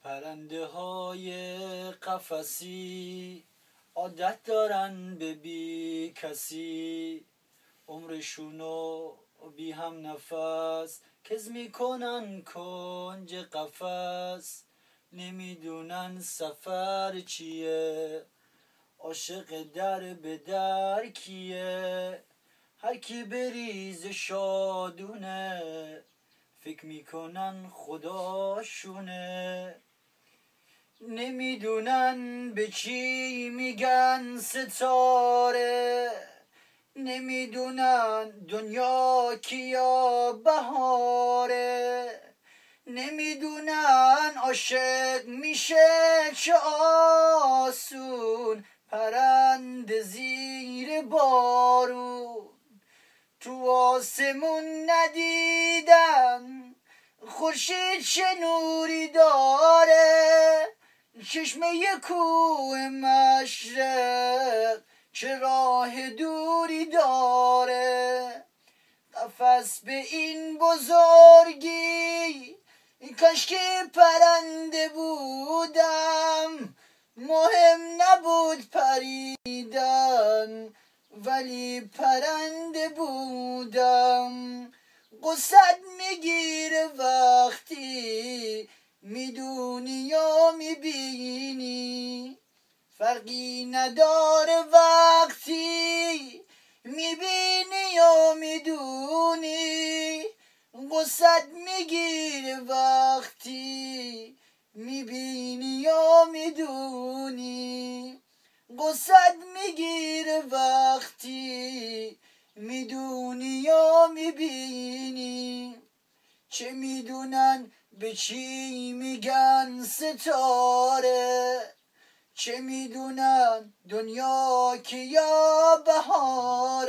پرنده های قفسی عادت دارن به بی کسی، عمرشونو بی هم نفس کز میکنن کنج قفس. نمیدونن سفر چیه، عاشق در به در کیه. هر کی بریز شادونه، فکر میکنن خداشونه. نمیدونن به چی میگن ستاره، نمیدونن دنیا کیا بهاره. نمیدونن عاشق میشه چه آسون، پرنده زیر بارون. تو آسمون ندیدن خورشید چه نوری داره، چشمه کوه مشرق چه راه دوری داره. قفس به این بزرگی کاش که پرنده بودم، مهم نبود پریدن ولی پرنده بودم. قصد میگیره وقتی میدونی یا میبینی، فرقی نداره وقتی میبینی یا میدونی. قصد میگیره وقتی میبینی یا میدونی، قصد میگیره وقتی میدونی یا میبینی. چه میدونن به چی میگن ستاره، چه میدونن دنیا که یا بهار.